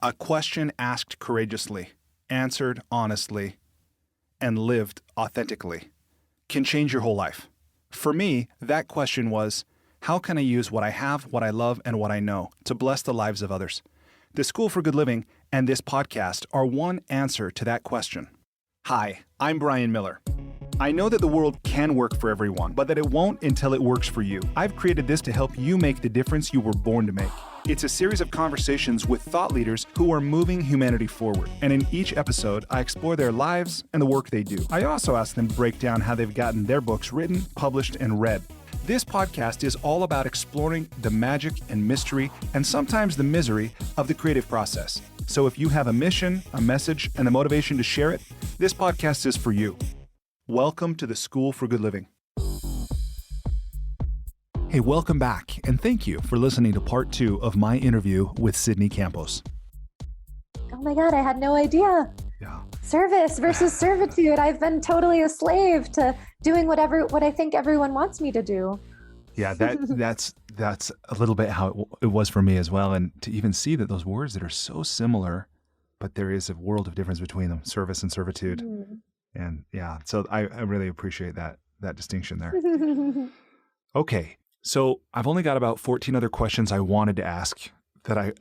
A question asked courageously, answered honestly, and lived authentically can change your whole life. For me, that question was, how can I use what I have, what I love, and what I know to bless the lives of others? The School for Good Living and this podcast are one answer to that question. Hi, I'm Brian Miller. I know that the world can work for everyone, but that it won't until it works for you. I've created this to help you make the difference you were born to make. It's a series of conversations with thought leaders who are moving humanity forward. And in each episode, I explore their lives and the work they do. I also ask them to break down how they've gotten their books written, published, and read. This podcast is all about exploring the magic and mystery, and sometimes the misery, of the creative process. So if you have a mission, a message, and the motivation to share it, this podcast is for you. Welcome to the School for Good Living. Hey, welcome back, and thank you for listening to part 2 of my interview with Sydney Campos. Oh my God, I had no idea. Yeah. Service versus servitude. I've been totally a slave to doing what I think everyone wants me to do. Yeah, that's a little bit how it was for me as well. And to even see that those words that are so similar, but there is a world of difference between them, service and servitude. And yeah, so I really appreciate that distinction there. Okay. So I've only got about 14 other questions I wanted to ask that I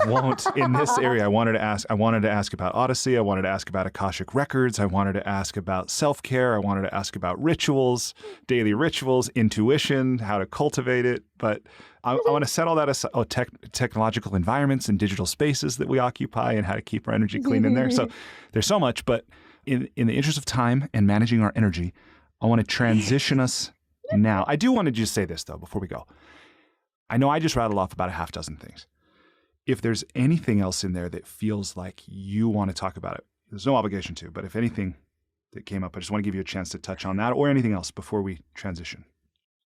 won't in this area. I wanted to ask about Odyssey. I wanted to ask about Akashic Records. I wanted to ask about self-care. I wanted to ask about rituals, daily rituals, intuition, how to cultivate it. But I want to set all that aside. Oh, technological environments and digital spaces that we occupy and how to keep our energy clean in there. So there's so much, but in the interest of time and managing our energy, I want to transition us now. I do want to just say this, though, before we go. I know I just rattled off about a half dozen things. If there's anything else in there that feels like you want to talk about it, there's no obligation to, but if anything that came up, I just want to give you a chance to touch on that or anything else before we transition.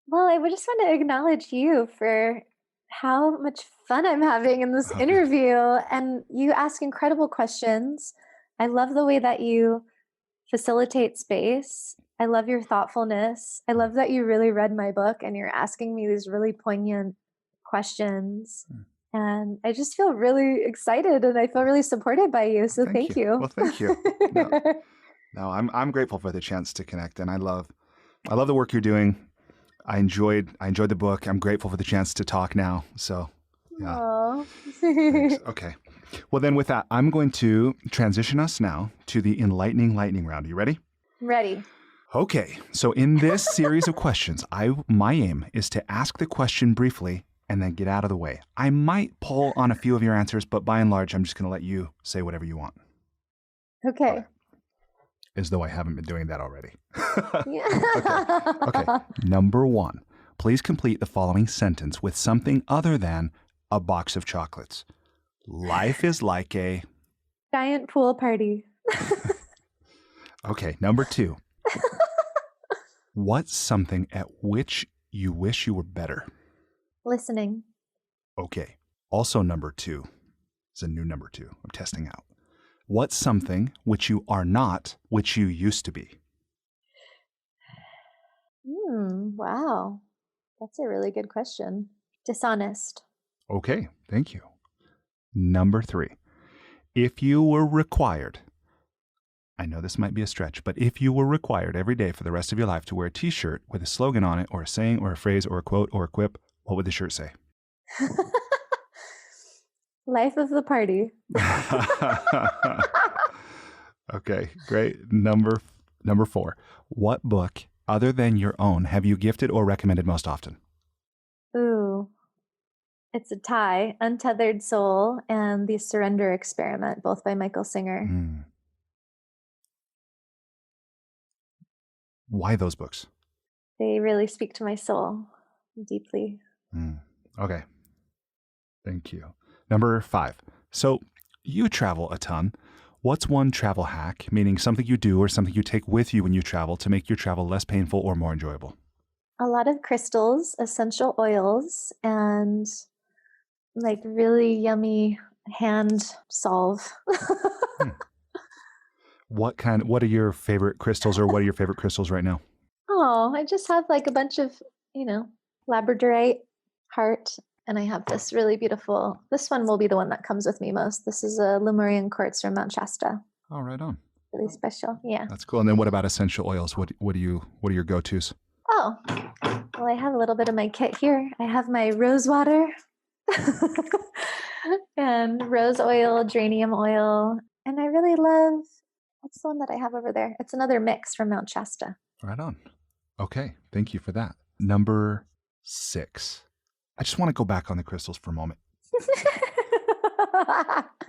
Well, I would just want to acknowledge you for how much fun I'm having in this interview, and you ask incredible questions. I love the way that you facilitate space. I love your thoughtfulness. I love that you really read my book and you're asking me these really poignant questions. And I just feel really excited and I feel really supported by you. So thank you. Well, thank you. No, I'm grateful for the chance to connect, and I love the work you're doing. I enjoyed the book. I'm grateful for the chance to talk now. So yeah. Thanks. Okay. Well, then with that, I'm going to transition us now to the Enlightening lightning round. Are you ready? Ready. Okay. So in this series of questions, my aim is to ask the question briefly and then get out of the way. I might pull on a few of your answers, but by and large, I'm just going to let you say whatever you want. Okay. As though I haven't been doing that already. Yeah. Okay. Number 1, please complete the following sentence with something other than a box of chocolates. Life is like a... giant pool party. Okay. Number 2, what's something at which you wish you were better? Listening. Okay. Also number 2. It's a new number 2. I'm testing out. What's something which you are not, which you used to be? Wow. That's a really good question. Dishonest. Okay. Thank you. Number 3. If you were required, I know this might be a stretch, but if you were required every day for the rest of your life to wear a t-shirt with a slogan on it or a saying or a phrase or a quote or a quip, what would the shirt say? Life of the party. Okay, great. Number 4. What book, other than your own, have you gifted or recommended most often? Ooh. It's a tie. Untethered Soul and The Surrender Experiment, both by Michael Singer. Why those books? They really speak to my soul deeply. Okay. Thank you. Number 5. So you travel a ton. What's one travel hack, meaning something you do or something you take with you when you travel to make your travel less painful or more enjoyable? A lot of crystals, essential oils, and like really yummy hand salve. What are your favorite crystals, or what are your favorite crystals right now? Oh, I just have like a bunch of, labradorite, heart, And I have this really beautiful, this one will be the one that comes with me most. This is a Lemurian quartz from Mount Shasta. Oh, right on. Really special. Yeah. That's cool. And then what about essential oils? What are your go-tos? Oh, well, I have a little bit of my kit here. I have my rose water and rose oil, geranium oil. And I really love, what's the one that I have over there? It's another mix from Mount Shasta. Right on. Okay. Thank you for that. Number 6. I just want to go back on the crystals for a moment.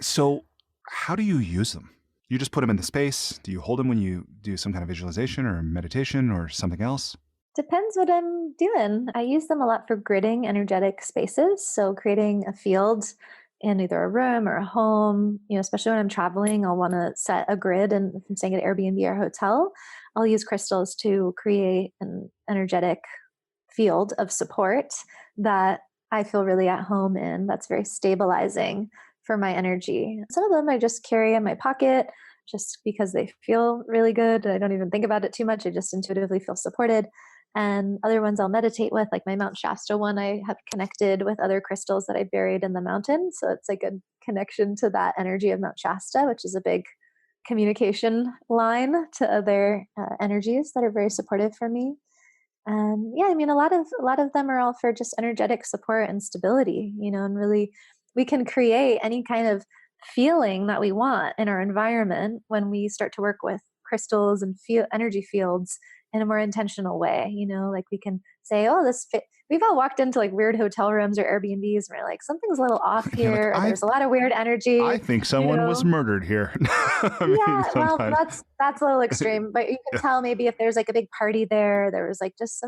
So how do you use them? You just put them in the space? Do you hold them when you do some kind of visualization or meditation or something else? Depends what I'm doing. I use them a lot for gridding energetic spaces. So creating a field in either a room or a home, especially when I'm traveling, I'll want to set a grid. And if I'm staying at Airbnb or hotel, I'll use crystals to create an energetic field of support that I feel really at home in. That's very stabilizing for my energy. Some of them I just carry in my pocket just because they feel really good. I don't even think about it too much. I just intuitively feel supported. And other ones I'll meditate with, like my Mount Shasta one, I have connected with other crystals that I buried in the mountain. So it's like a connection to that energy of Mount Shasta, which is a big communication line to other energies that are very supportive for me. And yeah, I mean, a lot of them are all for just energetic support and stability, and really we can create any kind of feeling that we want in our environment when we start to work with crystals and energy fields in a more intentional way. Like we can say, oh, we've all walked into like weird hotel rooms or Airbnbs and we're like, something's a little off here, or there's a lot of weird energy. I think someone was murdered here. Well, that's a little extreme, but you can tell maybe if there's like a big party there, there's just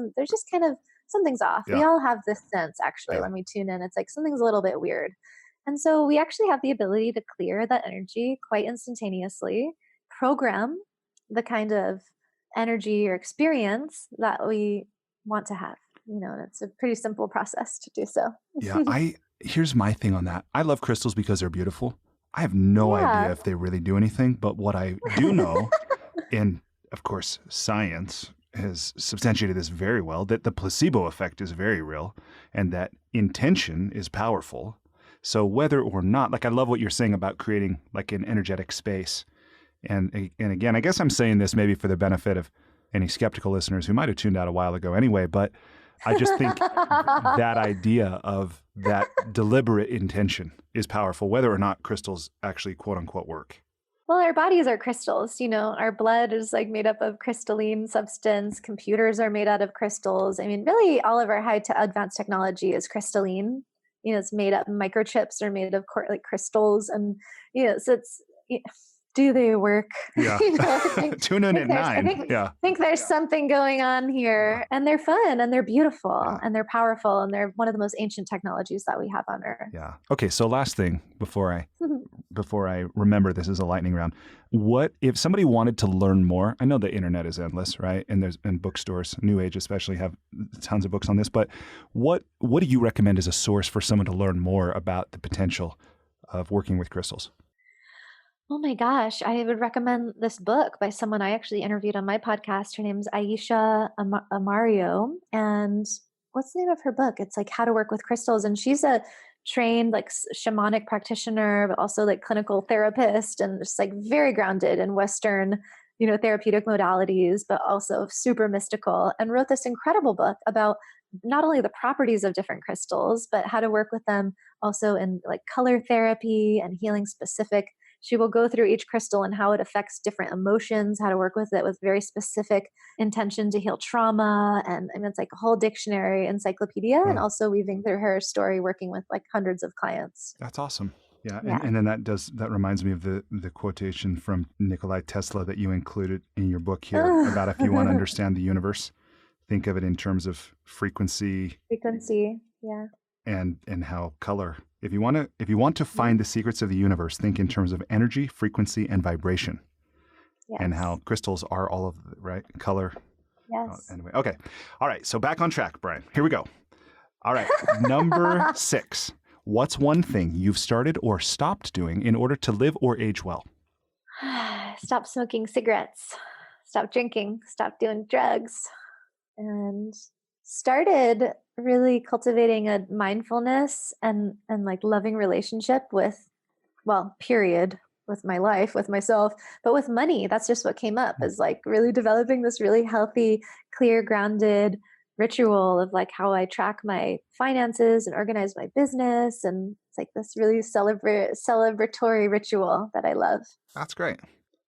kind of something's off. We all have this sense actually when we tune in, it's like something's a little bit weird. And so we actually have the ability to clear that energy quite instantaneously, program the kind of energy or experience that we want to have, and it's a pretty simple process to do so. Here's my thing on that. I love crystals because they're beautiful. I have no idea if they really do anything, but what I do know, and of course, science has substantiated this very well, that the placebo effect is very real and that intention is powerful. So whether or not, like I love what you're saying about creating like an energetic space. And again, I guess I'm saying this maybe for the benefit of any skeptical listeners who might have tuned out a while ago anyway, but I just think that idea of that deliberate intention is powerful, whether or not crystals actually quote unquote work. Well, our bodies are crystals, our blood is like made up of crystalline substance. Computers are made out of crystals. I mean, really all of our advanced technology is crystalline. It's made up, microchips are made of like crystals, and so it's, do they work? Yeah. Tune in at 9. I think there's something going on here, and they're fun and they're beautiful and they're powerful and they're one of the most ancient technologies that we have on Earth. Yeah. Okay. So last thing before I remember this is a lightning round. What if somebody wanted to learn more? I know the internet is endless, right? And bookstores, New Age especially, have tons of books on this. But what do you recommend as a source for someone to learn more about the potential of working with crystals? Oh my gosh, I would recommend this book by someone I actually interviewed on my podcast. Her name's Aisha Amario. And what's the name of her book? It's like How to Work with Crystals. And she's a trained like shamanic practitioner, but also like clinical therapist, and just like very grounded in Western, therapeutic modalities, but also super mystical, and wrote this incredible book about not only the properties of different crystals, but how to work with them also in like color therapy and healing specific. She will go through each crystal and how it affects different emotions, how to work with it with very specific intention to heal trauma. And I mean, it's like a whole dictionary encyclopedia, and also weaving through her story, working with like hundreds of clients. That's awesome. Yeah. And then that reminds me of the quotation from Nikola Tesla that you included in your book here about if you want to understand the universe, think of it in terms of frequency. Yeah. And how color. If you want to find the secrets of the universe, think in terms of energy, frequency, and vibration. Yes. And how crystals are all of right color. Yes. Anyway, okay. All right. So back on track, Brian. Here we go. All right. Number 6. What's one thing you've started or stopped doing in order to live or age well? Stop smoking cigarettes. Stop drinking. Stop doing drugs. And started really cultivating a mindfulness and like loving relationship with, well, period, with my life, with myself, but with money. That's just what came up, is like really developing this really healthy, clear, grounded ritual of like how I track my finances and organize my business. And it's like this really celebratory ritual that I love. That's great.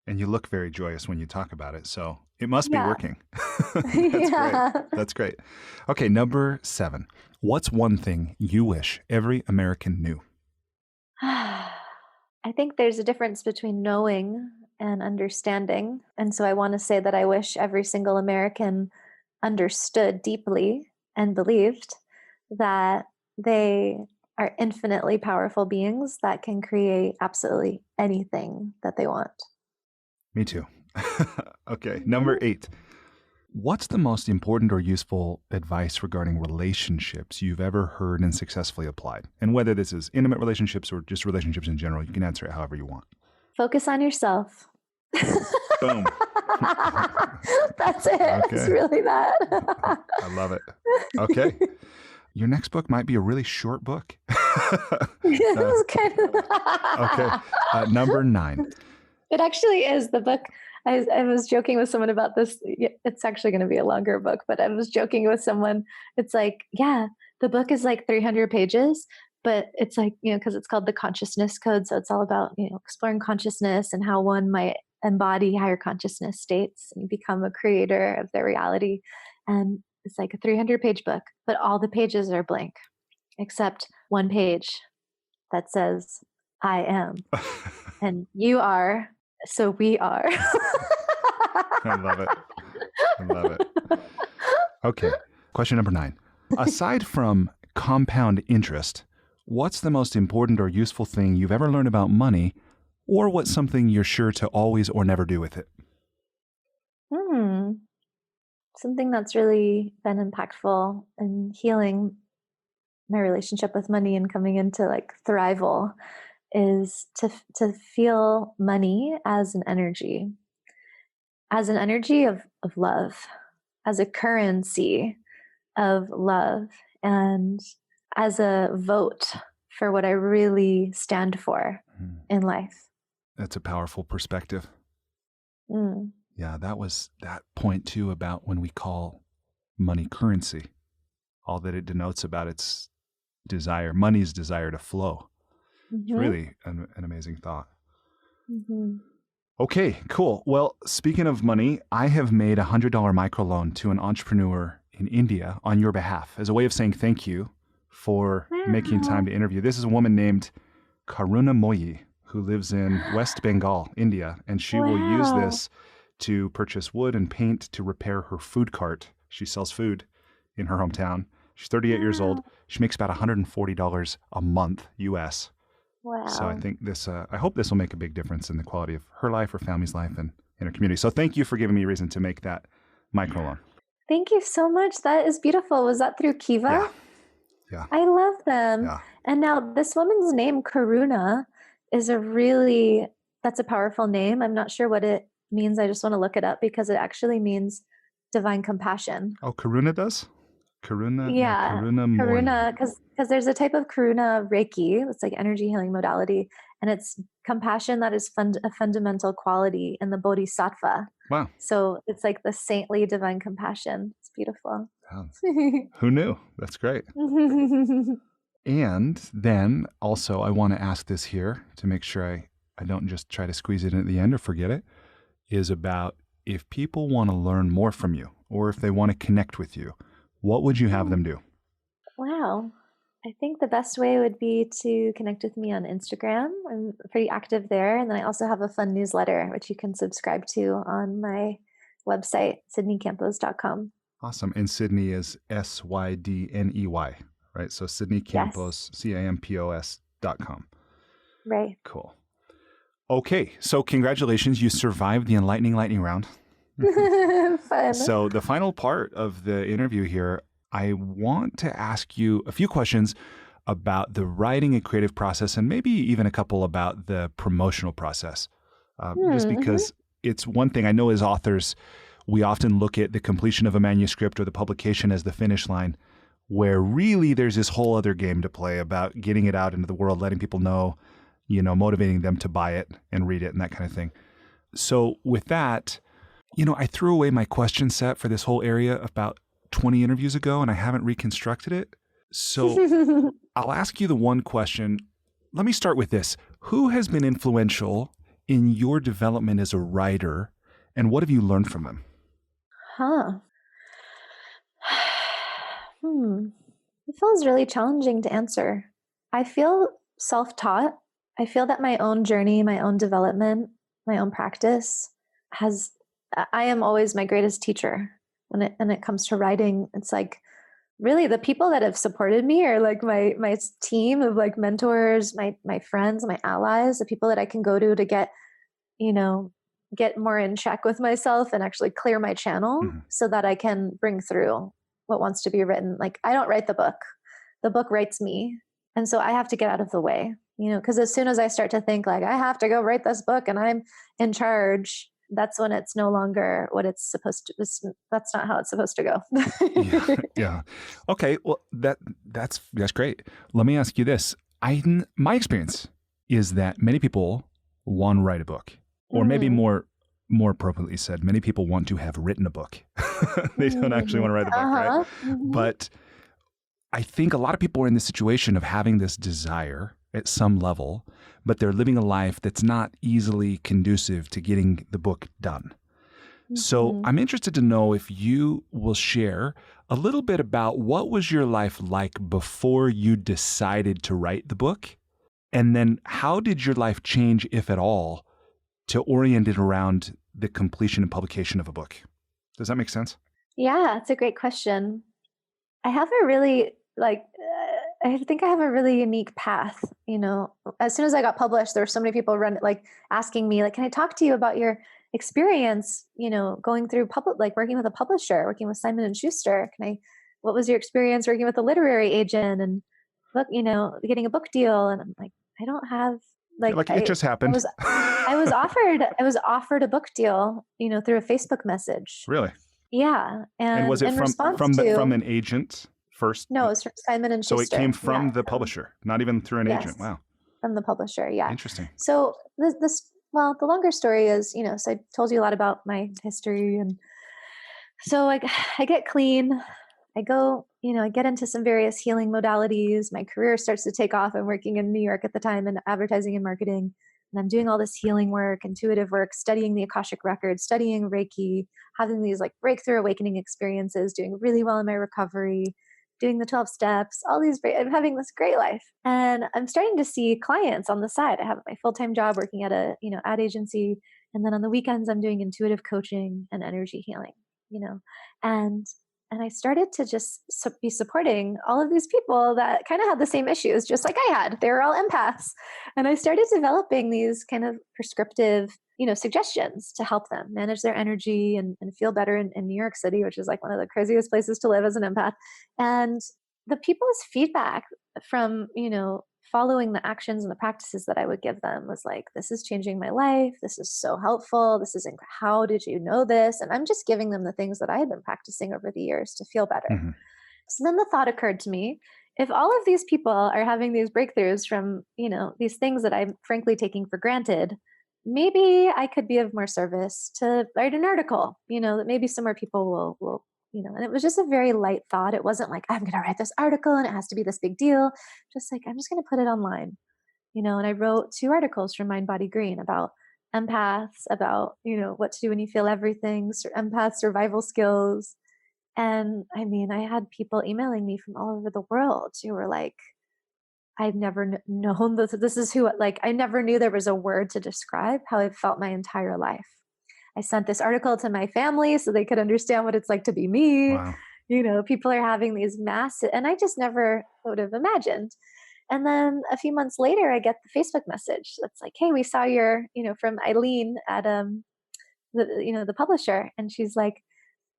And you look very joyous when you talk about it. So it must be Yeah. working. That's great. Yeah. That's great. Okay, number 7. What's one thing you wish every American knew? I think there's a difference between knowing and understanding. And so I want to say that I wish every single American understood deeply and believed that they are infinitely powerful beings that can create absolutely anything that they want. Me too. Okay, number 8. What's the most important or useful advice regarding relationships you've ever heard and successfully applied? And whether this is intimate relationships or just relationships in general, you can answer it however you want. Focus on yourself. Boom. That's it. Okay. It's really that. I love it. Okay. Your next book might be a really short book. It was kind of Okay. Number 9. It actually is the book. I was joking with someone about this. It's actually going to be a longer book, but I was joking with someone. It's like, yeah, the book is like 300 pages, but it's like, because it's called The Consciousness Code. So it's all about, exploring consciousness and how one might embody higher consciousness states and become a creator of their reality. And it's like a 300-page book, but all the pages are blank except one page that says, I am, and you are, so we are. I love it. I love it. Okay. Question number 9. Aside from compound interest, what's the most important or useful thing you've ever learned about money, or what's something you're sure to always or never do with it? Something that's really been impactful in healing my relationship with money and coming into like thrival is to feel money as an energy of love, as a currency of love, and as a vote for what I really stand for in life. That's a powerful perspective. Mm. Yeah, that was that point too about when we call money currency, all that it denotes about its desire, money's desire to flow. It's really an amazing thought. Okay, cool. Well, speaking of money, I have made a $100 microloan to an entrepreneur in India on your behalf as a way of saying thank you for making time to interview. This is a woman named Karuna Moyi who lives in West Bengal, India, and she will use this to purchase wood and paint to repair her food cart. She sells food in her hometown. She's 38 years old. She makes about $140 a month US. Wow. So I think this, I hope this will make a big difference in the quality of her life, her family's life, and in her community. So thank you for giving me a reason to make that microloan. Thank you so much. That is beautiful. Was that through Kiva? Yeah. I love them. Yeah. And now this woman's name, Karuna, is that's a powerful name. I'm not sure what it means. I just want to look it up because it actually means divine compassion. Oh, Karuna does? Karuna? Yeah. Karuna, because there's a type of Karuna Reiki. It's like energy healing modality. And it's compassion that is a fundamental quality in the Bodhisattva. Wow. So it's like the saintly divine compassion. It's beautiful. Who knew? That's great. And then also I want to ask this here to make sure I don't just try to squeeze it in at the end or forget it, is about if people want to learn more from you or if they want to connect with you, what would you have them do? Wow. I think the best way would be to connect with me on Instagram. I'm pretty active there. And then I also have a fun newsletter, which you can subscribe to on my website, sydneycampos.com. Awesome. And Sydney is Sydney, right? So Sydney Campos, Campos.com. Right. Cool. Okay. So congratulations. You survived the Enlightening lightning round. Fun. So the final part of the interview here, I want to ask you a few questions about the writing and creative process and maybe even a couple about the promotional process. Just because it's one thing I know as authors, we often look at the completion of a manuscript or the publication as the finish line, where really there's this whole other game to play about getting it out into the world, letting people know, motivating them to buy it and read it and that kind of thing. So with that, I threw away my question set for this whole area about 20 interviews ago, and I haven't reconstructed it. So I'll ask you the one question. Let me start with this. Who has been influential in your development as a writer, and what have you learned from them? It feels really challenging to answer. I feel self-taught. I feel that my own journey, my own development, my own practice I am always my greatest teacher when it comes to writing. It's like really the people that have supported me are like my team of like mentors, my friends, my allies, the people that I can go to get, get more in check with myself and actually clear my channel so that I can bring through what wants to be written. Like I don't write the book writes me. And so I have to get out of the way, because as soon as I start to think like I have to go write this book and I'm in charge, that's when it's no longer what it's supposed to. That's not how it's supposed to go. Yeah. Okay. Well, that's great. Let me ask you this. My experience is that many people want to write a book, or maybe more appropriately said, many people want to have written a book. They don't actually want to write the book, right? But I think a lot of people are in the situation of having this desire at some level, but they're living a life that's not easily conducive to getting the book done. So I'm interested to know if you will share a little bit about what was your life like before you decided to write the book? And then how did your life change, if at all, to orient it around the completion and publication of a book? Does that make sense? Yeah, it's a great question. I have a really I think I have a really unique path. As soon as I got published, there were so many people asking me, like, can I talk to you about your experience, going through working with a publisher, working with Simon and Schuster. What was your experience working with a literary agent and getting a book deal? And I'm like, I don't have it just happened. I was offered a book deal, through a Facebook message. Really? Yeah. And was it from an agent first? No, it was from Simon and Schuster. So it came from the publisher, not even through an agent. Wow. From the publisher. Yeah. Interesting. So the longer story is, so I told you a lot about my history. And so I get clean. I go, I get into some various healing modalities. My career starts to take off. I'm working in New York at the time in advertising and marketing. And I'm doing all this healing work, intuitive work, studying the Akashic Records, studying Reiki, having these breakthrough awakening experiences, doing really well in my recovery, doing the 12 steps, I'm having this great life. And I'm starting to see clients on the side. I have my full-time job working at a, ad agency. And then on the weekends, I'm doing intuitive coaching and energy healing, and I started to just be supporting all of these people that kind of had the same issues, just like I had. They were all empaths. And I started developing these kind of prescriptive, suggestions to help them manage their energy and feel better in New York City, which is one of the craziest places to live as an empath. And the people's feedback from, following the actions and the practices that I would give them was like, this is changing my life. This is so helpful. How did you know this? And I'm just giving them the things that I had been practicing over the years to feel better. So then the thought occurred to me, if all of these people are having these breakthroughs from, these things that I'm frankly taking for granted, maybe I could be of more service to write an article, that maybe some more people will and it was just a very light thought. It wasn't like, I'm going to write this article and it has to be this big deal. Just I'm just going to put it online, and I wrote 2 articles for MindBodyGreen about empaths, about, what to do when you feel everything, empath survival skills. And I had people emailing me from all over the world who were like, I've never known this is who, I never knew there was a word to describe how I felt my entire life. I sent this article to my family so they could understand what it's like to be me. Wow. People are having these massive, and I just never would have imagined. And then a few months later, I get the Facebook message that's like, hey, we saw your, from Eileen at, the publisher. And she's like,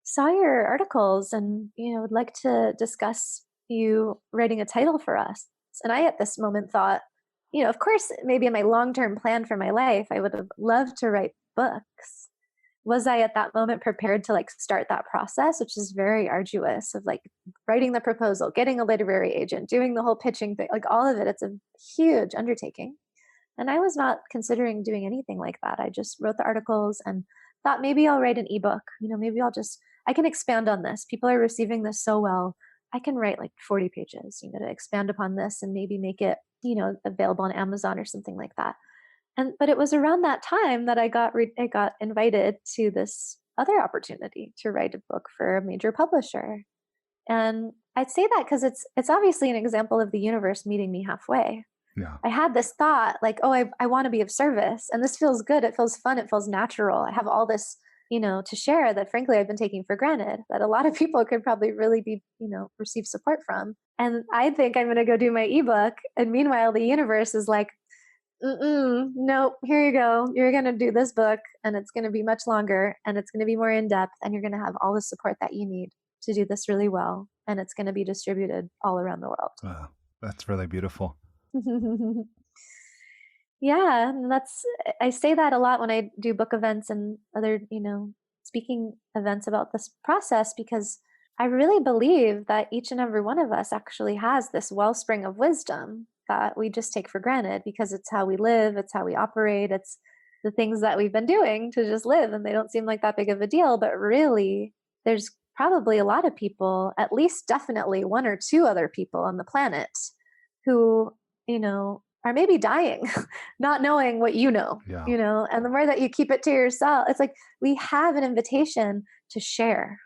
saw your articles and, would like to discuss you writing a title for us. And I, at this moment, thought, of course, maybe in my long-term plan for my life, I would have loved to write books. was I at that moment prepared to like start that process, which is very arduous, of like writing the proposal, getting a literary agent, doing the whole pitching thing, like all of it. It's a huge undertaking. And I was not considering doing anything like that. I just wrote the articles and thought maybe I'll write an ebook. Maybe I can expand on this. People are receiving this so well. I can write like 40 pages, to expand upon this and maybe make it, available on Amazon or something like that. But it was around that time that I got invited to this other opportunity to write a book for a major publisher. And I'd say that because it's obviously an example of the universe meeting me halfway. Yeah. I had this thought like, oh, I want to be of service, and this feels good. It feels fun. It feels natural. I have all this, to share that frankly I've been taking for granted, that a lot of people could probably really be, receive support from. And I think I'm going to go do my ebook. And meanwhile, the universe is like, nope, here you go. You're going to do this book, and it's going to be much longer, and it's going to be more in depth, and you're going to have all the support that you need to do this really well. And it's going to be distributed all around the world. Wow, that's really beautiful. Yeah, and I say that a lot when I do book events and other, speaking events about this process, because I really believe that each and every one of us actually has this wellspring of wisdom that we just take for granted because it's how we live, it's how we operate, it's the things that we've been doing to just live, and they don't seem like that big of a deal. But really, there's probably a lot of people, at least definitely one or two other people on the planet who, are maybe dying, not knowing what Yeah. and the more that you keep it to yourself, it's like we have an invitation to share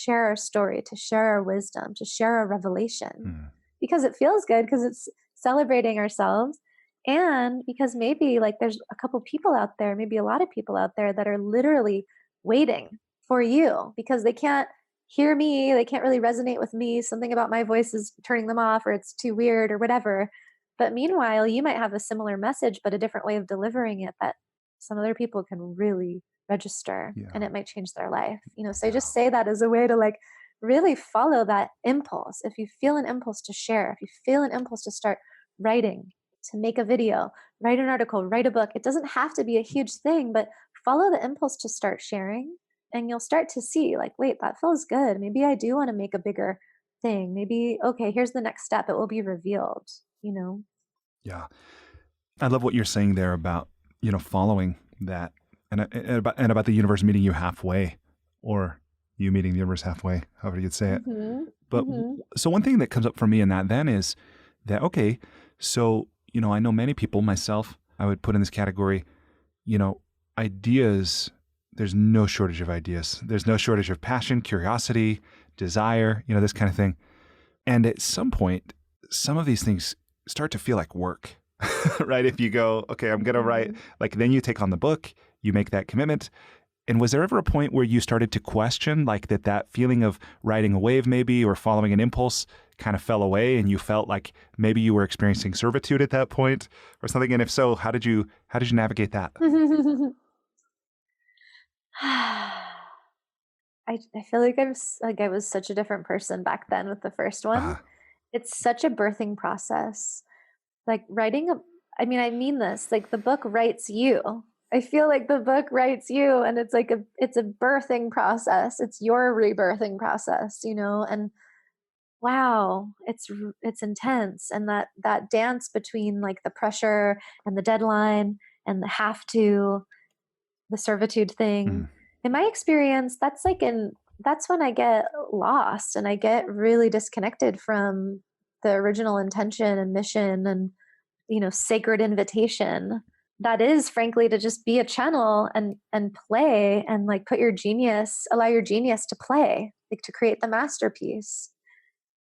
our story, to share our wisdom, to share our revelation, because it feels good, because it's celebrating ourselves. And because maybe like there's a couple people out there, maybe a lot of people out there that are literally waiting for you because they can't hear me. They can't really resonate with me. Something about my voice is turning them off, or it's too weird or whatever. But meanwhile, you might have a similar message, but a different way of delivering it that some other people can really register, and it might change their life. So I just say that as a way to like really follow that impulse. If you feel an impulse to share, if you feel an impulse to start writing, to make a video, write an article, write a book, it doesn't have to be a huge thing, but follow the impulse to start sharing. And you'll start to see like, wait, that feels good. Maybe I do want to make a bigger thing. Maybe, okay, here's the next step. It will be revealed, Yeah. I love what you're saying there about, following that and about the universe meeting you halfway, or you meeting the universe halfway, however you'd say it. But so one thing that comes up for me in that then is that, okay, so, I know many people, myself, I would put in this category, ideas. There's no shortage of ideas. There's no shortage of passion, curiosity, desire, this kind of thing. And at some point, some of these things start to feel like work, right? If you go, okay, I'm going to write, like then you take on the book, you make that commitment. And was there ever a point where you started to question like that feeling of riding a wave maybe, or following an impulse kind of fell away, and you felt like maybe you were experiencing servitude at that point or something? And if so, how did you navigate that? I feel like I was such a different person back then with the first one. It's such a birthing process. Like I mean this, like the book writes you. I feel like the book writes you, and it's like it's a birthing process. It's your rebirthing process, and wow, it's intense. And that dance between like the pressure and the deadline and the have to, the servitude thing. In my experience, that's when I get lost and I get really disconnected from the original intention and mission and, sacred invitation. That is frankly to just be a channel and play and like allow your genius to play, like to create the masterpiece.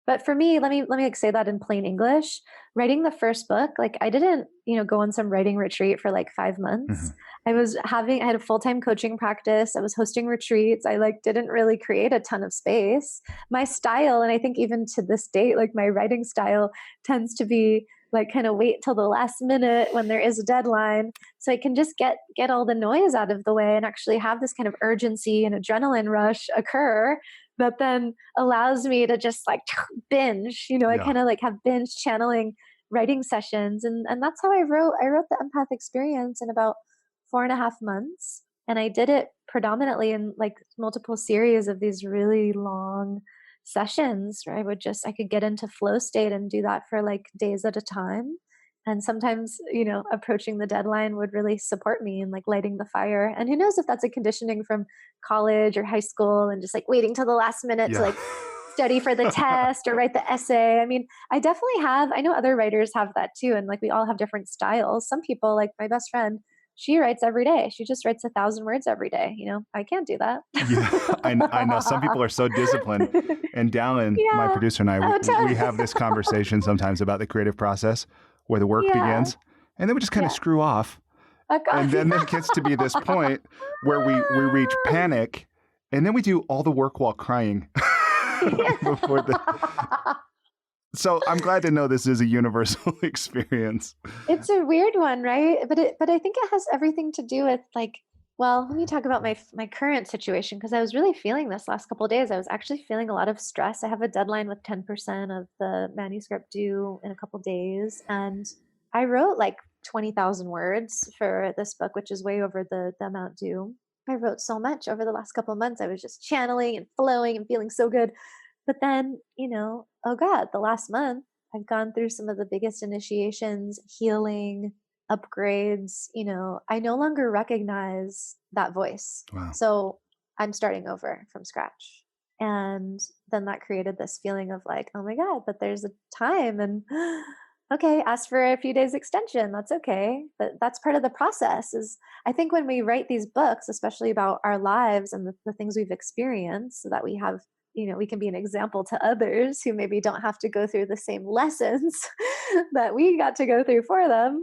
But for me, let me like say that in plain English. Writing the first book, like I didn't, go on some writing retreat for like 5 months. I had a full-time coaching practice. I was hosting retreats. I like didn't really create a ton of space. My style, and I think even to this date, like my writing style tends to be like kind of wait till the last minute when there is a deadline, so I can just get all the noise out of the way and actually have this kind of urgency and adrenaline rush occur that then allows me to just like binge, I kind of like have binge channeling writing sessions. And that's how I wrote the Empath Experience in about 4.5 months. And I did it predominantly in like multiple series of these really long sessions where I could get into flow state and do that for like days at a time. And sometimes, approaching the deadline would really support me in like lighting the fire. And who knows if that's a conditioning from college or high school and just like waiting till the last minute to Yeah. like study for the test or write the essay. I mean, I know other writers have that too. And like we all have different styles. Some people, like my best friend, she writes every day. She just writes 1,000 words every day. I can't do that. Yeah, I know. Some people are so disciplined. And Dallin, my Yeah. producer, and I, we have this conversation sometimes about the creative process where the work Yeah. begins. And then we just kind of Yeah. screw off. Oh, God. And then there gets to be this point where we reach panic. And then we do all the work while crying. Before So I'm glad to know this is a universal experience. It's a weird one, right? But I think it has everything to do with like, well, let me talk about my current situation, because I was really feeling this last couple of days. I was actually feeling a lot of stress. I have a deadline with 10% of the manuscript due in a couple of days, and I wrote like 20,000 words for this book, which is way over the amount due. I wrote so much over the last couple of months. I was just channeling and flowing and feeling so good. But then, oh God, the last month I've gone through some of the biggest initiations, healing, upgrades. I no longer recognize that voice. Wow. So I'm starting over from scratch. And then that created this feeling of like, oh my God, but there's a time, and okay, ask for a few days extension. That's okay. But that's part of the process. Is I think when we write these books, especially about our lives and the things we've experienced, so that we have, we can be an example to others who maybe don't have to go through the same lessons that we got to go through for them,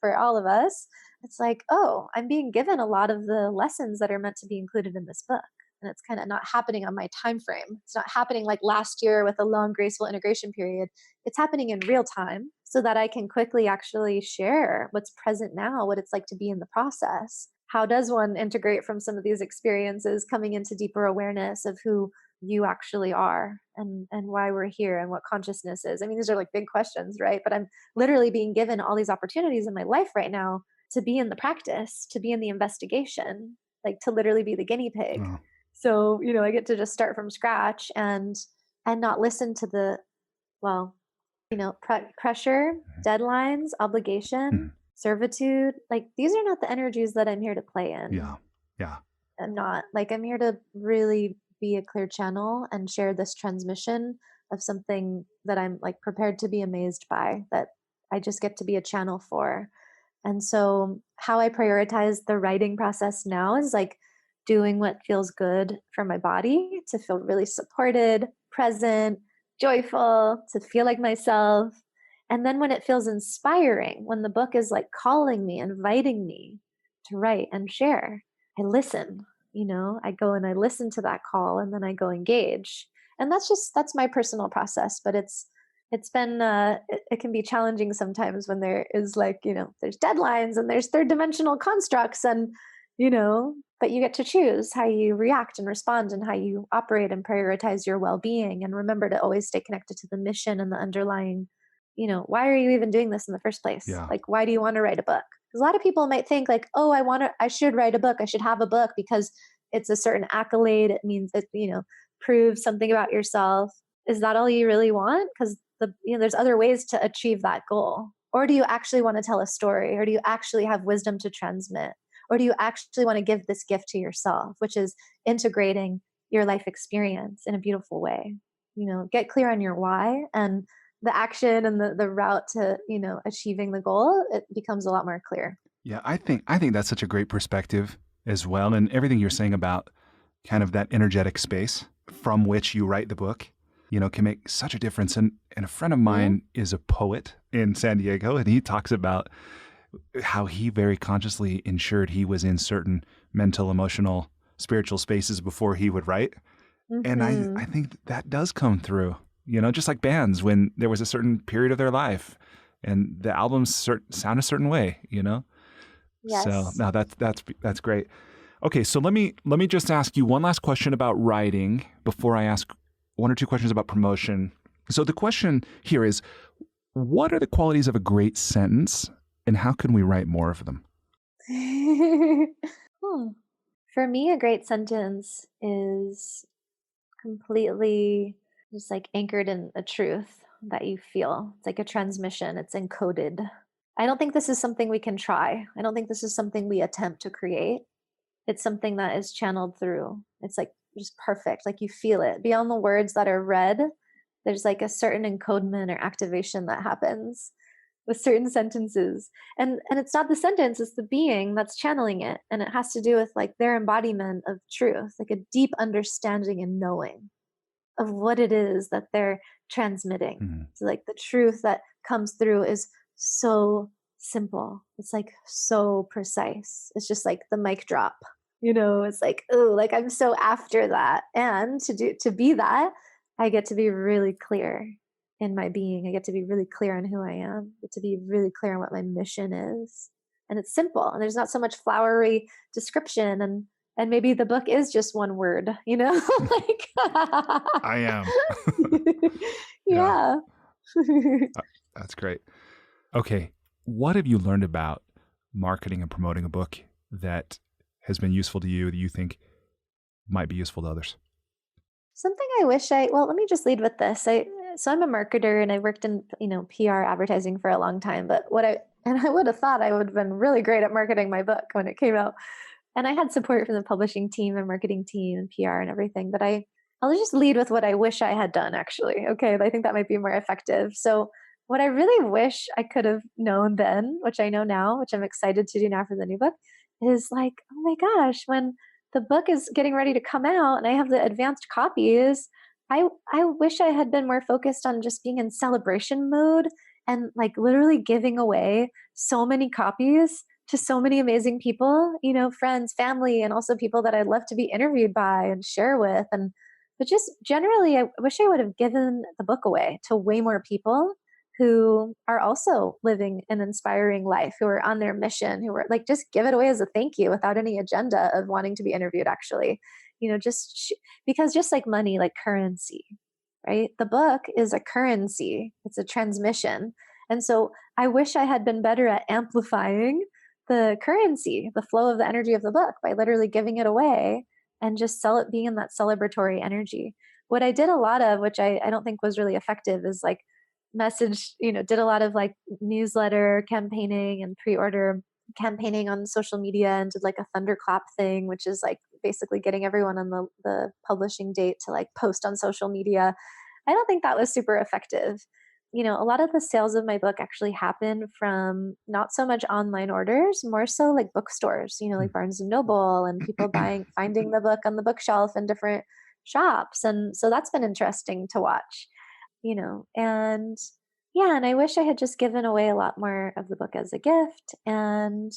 for all of us. It's like, oh, I'm being given a lot of the lessons that are meant to be included in this book. And it's kind of not happening on my time frame. It's not happening like last year with a long, graceful integration period. It's happening in real time so that I can quickly actually share what's present now, what it's like to be in the process. How does one integrate from some of these experiences, coming into deeper awareness of who you actually are, and why we're here, and what consciousness is? I mean, these are like big questions, right? But I'm literally being given all these opportunities in my life right now to be in the practice, to be in the investigation, like to literally be the guinea pig. Oh. So, I get to just start from scratch and not listen to the, well, pressure, deadlines, obligation, servitude. Like, these are not the energies that I'm here to play in. Yeah. Yeah. I'm not. Like, I'm here to really be a clear channel and share this transmission of something that I'm like prepared to be amazed by, that I just get to be a channel for. And so how I prioritize the writing process now is like doing what feels good for my body, to feel really supported, present, joyful, to feel like myself. And then when it feels inspiring, when the book is like calling me, inviting me to write and share, I listen. I go and I listen to that call, and then I go engage. And that's my personal process. But it's been, it can be challenging sometimes when there is like, there's deadlines and there's third dimensional constructs, and, but you get to choose how you react and respond, and how you operate and prioritize your well-being, and remember to always stay connected to the mission and the underlying, why are you even doing this in the first place? Yeah. Like, why do you want to write a book? Because a lot of people might think like, oh, I should write a book. I should have a book because it's a certain accolade. It means it, proves something about yourself. Is that all you really want? Because there's other ways to achieve that goal. Or do you actually want to tell a story? Or do you actually have wisdom to transmit? Or do you actually want to give this gift to yourself, which is integrating your life experience in a beautiful way? Get clear on your why, and the action and the route to, achieving the goal, it becomes a lot more clear. Yeah, I think that's such a great perspective as well. And everything you're saying about kind of that energetic space from which you write the book, can make such a difference. And a friend of mine is a poet in San Diego, and he talks about how he very consciously ensured he was in certain mental, emotional, spiritual spaces before he would write. And I think that does come through, just like bands, when there was a certain period of their life and the albums sound a certain way, Yes. So now that's great. Okay, so let me just ask you one last question about writing before I ask one or two questions about promotion. So the question here is, what are the qualities of a great sentence, and how can we write more of them? For me, a great sentence is completely just like anchored in a truth that you feel. It's like a transmission, it's encoded. I don't think this is something we can try. I don't think this is something we attempt to create. It's something that is channeled through. It's like just perfect. Like you feel it. Beyond the words that are read, there's like a certain encodement or activation that happens with certain sentences. And it's not the sentence, it's the being that's channeling it. And it has to do with like their embodiment of truth, like a deep understanding and knowing of what it is that they're transmitting. Mm-hmm. So like the truth that comes through is so simple. It's like so precise. It's just like the mic drop. It's like, oh, like I'm so after that. And to be that, I get to be really clear in my being. I get to be really clear on who I am. I get to be really clear on what my mission is. And it's simple. And there's not so much flowery description, and maybe the book is just one word, like I am. yeah. That's great. Okay. What have you learned about marketing and promoting a book that has been useful to you that you think might be useful to others? Something I wish well, let me just lead with this. So I'm a marketer and I worked in, PR advertising for a long time, but I would have thought I would have been really great at marketing my book when it came out. And I had support from the publishing team and marketing team and PR and everything, but I'll just lead with what I wish I had done actually. Okay. I think that might be more effective. So what I really wish I could have known then, which I know now, which I'm excited to do now for the new book, is like, oh my gosh, when the book is getting ready to come out and I have the advanced copies, I wish I had been more focused on just being in celebration mode and like literally giving away so many copies to so many amazing people, friends, family, and also people that I'd love to be interviewed by and share with. But just generally, I wish I would have given the book away to way more people who are also living an inspiring life, who are on their mission, who are like, just give it away as a thank you without any agenda of wanting to be interviewed, actually. Because just like money, like currency, right? The book is a currency, it's a transmission. And so I wish I had been better at amplifying the currency, the flow of the energy of the book by literally giving it away and just being in that celebratory energy. What I did a lot of, which I don't think was really effective, is like did a lot of like newsletter campaigning and pre-order campaigning on social media, and did like a thunderclap thing, which is like basically getting everyone on the publishing date to like post on social media. I don't think that was super effective. A lot of the sales of my book actually happen from not so much online orders, more so like bookstores, like Barnes and Noble, and people finding the book on the bookshelf in different shops. And so that's been interesting to watch, and yeah, and I wish I had just given away a lot more of the book as a gift. And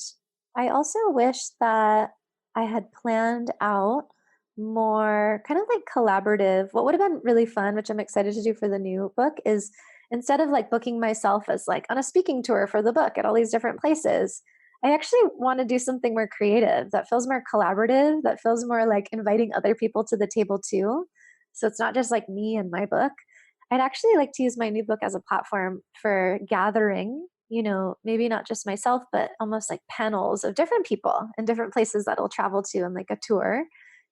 I also wish that I had planned out more kind of like collaborative. What would have been really fun, which I'm excited to do for the new book, is instead of like booking myself as like on a speaking tour for the book at all these different places, I actually want to do something more creative that feels more collaborative, that feels more like inviting other people to the table too. So it's not just like me and my book. I'd actually like to use my new book as a platform for gathering, maybe not just myself, but almost like panels of different people in different places that I'll travel to in like a tour,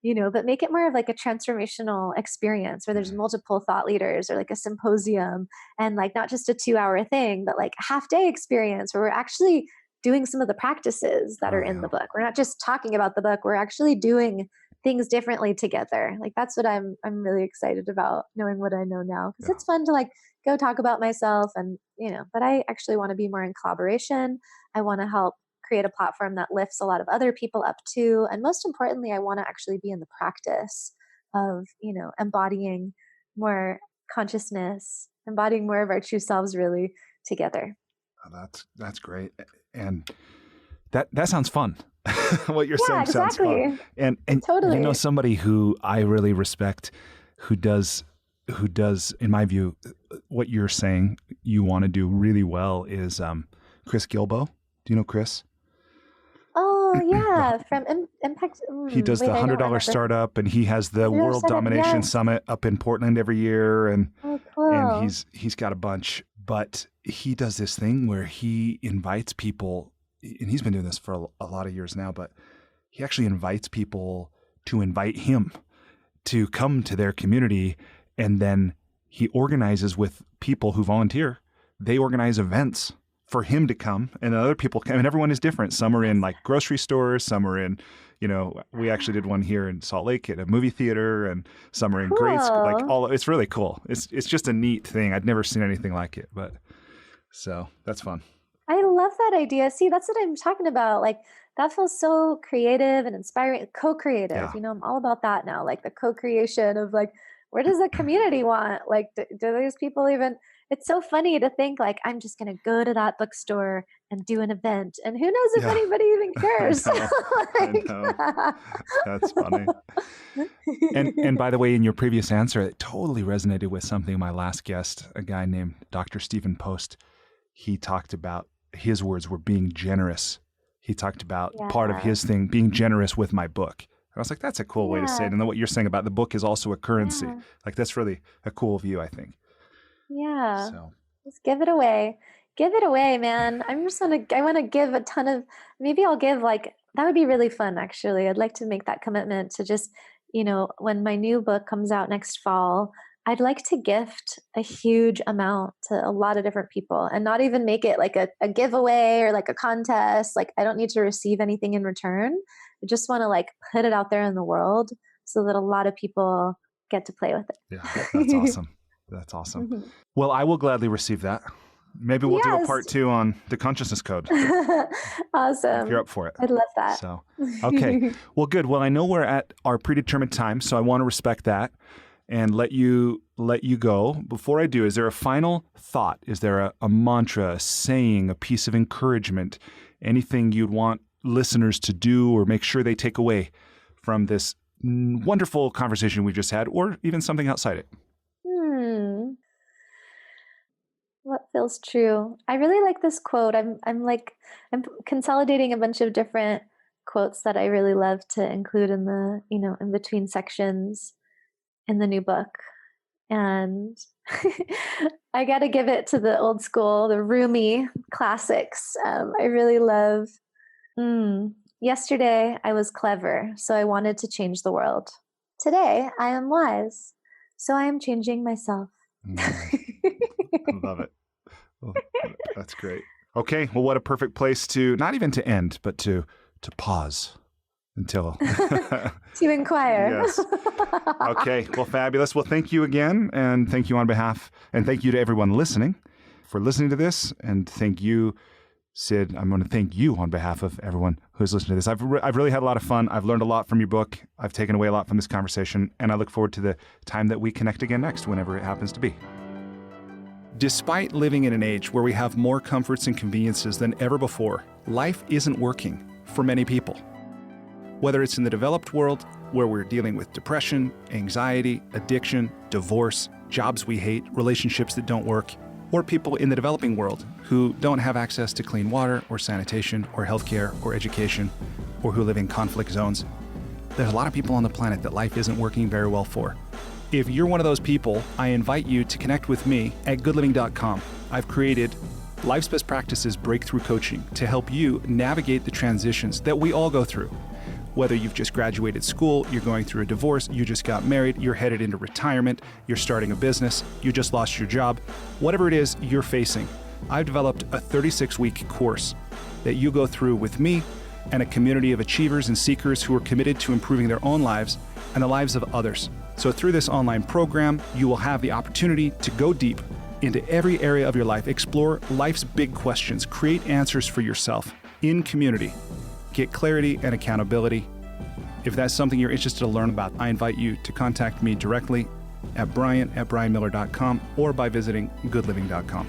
but make it more of like a transformational experience where there's multiple thought leaders, or like a symposium, and like not just a 2-hour thing, but like a half day experience where we're actually doing some of the practices that are in the book. We're not just talking about the book, we're actually doing things differently together. Like that's what I'm really excited about, knowing what I know now, because it's fun to like go talk about myself, and but I actually want to be more in collaboration. I want to help create a platform that lifts a lot of other people up too, and most importantly, I want to actually be in the practice of embodying more consciousness, embodying more of our true selves really together. Oh, that's great. And that sounds fun. What you're saying exactly. sounds fun. And totally. Somebody who I really respect, who does, in my view, what you're saying you want to do really well is Chris Gilbo. Do you know Chris? Oh yeah, from Impact. He does the $100 startup, and he has the World Domination Summit up in Portland every year, and cool. And he's got a bunch. But he does this thing where he invites people, and he's been doing this for a lot of years now, but he actually invites people to invite him to come to their community. And then he organizes with people who volunteer. They organize events for him to come, and other people come, and everyone is different. Some are in like grocery stores, some are in, we actually did one here in Salt Lake at a movie theater, and some are in grade school. Like it's really cool. It's just a neat thing. I'd never seen anything like it, but so that's fun. I love that idea. See, that's what I'm talking about. Like that feels so creative and inspiring, co-creative. Yeah. I'm all about that now. Like the co-creation of like, where does the community want? Like, do those people even, it's so funny to think like, I'm just going to go to that bookstore and do an event. And who knows if anybody even cares. I know. That's funny. And by the way, in your previous answer, it totally resonated with something my last guest, a guy named Dr. Stephen Post, he talked about, his words were being generous. He talked about part of his thing, being generous with my book. I was like, that's a cool way to say it. And then what you're saying about the book is also a currency. Like that's really a cool view, I think. Yeah. So just give it away. Give it away, man. I want to give a ton of, maybe I'll give like, that would be really fun. Actually, I'd like to make that commitment to just, when my new book comes out next fall, I'd like to gift a huge amount to a lot of different people and not even make it like a giveaway or like a contest. Like I don't need to receive anything in return. I just want to like put it out there in the world so that a lot of people get to play with it. Yeah, that's awesome. That's awesome. Mm-hmm. Well, I will gladly receive that. Maybe we'll do a part 2 on the consciousness code. Awesome. If you're up for it. I'd love that. So, okay. Well, good. Well, I know we're at our predetermined time, so I want to respect that and let you go. Before I do, is there a final thought? Is there a mantra, a saying, a piece of encouragement, anything you'd want listeners to do or make sure they take away from this wonderful conversation we just had, or even something outside it? What feels true? I really like this quote. I'm consolidating a bunch of different quotes that I really love to include in the, in between sections in the new book. And I got to give it to the old school, the Rumi classics. I really love, yesterday I was clever, so I wanted to change the world. Today I am wise, so I am changing myself. I love it. Oh, that's great. Okay. Well, what a perfect place to, not even to end, but to pause until to inquire. Yes. Okay. Well, fabulous. Well, thank you again. And thank you on behalf, and thank you to everyone listening for listening to this. And thank you, Sid. I'm going to thank you on behalf of everyone who's listening to this. I've really had a lot of fun. I've learned a lot from your book. I've taken away a lot from this conversation, and I look forward to the time that we connect again next, whenever it happens to be. Despite living in an age where we have more comforts and conveniences than ever before, life isn't working for many people. Whether it's in the developed world, where we're dealing with depression, anxiety, addiction, divorce, jobs we hate, relationships that don't work, or people in the developing world who don't have access to clean water or sanitation or healthcare or education, or who live in conflict zones, there's a lot of people on the planet that life isn't working very well for. If you're one of those people, I invite you to connect with me at goodliving.com. I've created Life's Best Practices Breakthrough Coaching to help you navigate the transitions that we all go through. Whether you've just graduated school, you're going through a divorce, you just got married, you're headed into retirement, you're starting a business, you just lost your job, whatever it is you're facing, I've developed a 36-week course that you go through with me and a community of achievers and seekers who are committed to improving their own lives and the lives of others. So through this online program, you will have the opportunity to go deep into every area of your life, explore life's big questions, create answers for yourself in community, get clarity and accountability. If that's something you're interested to learn about, I invite you to contact me directly at brian@brianmiller.com or by visiting goodliving.com.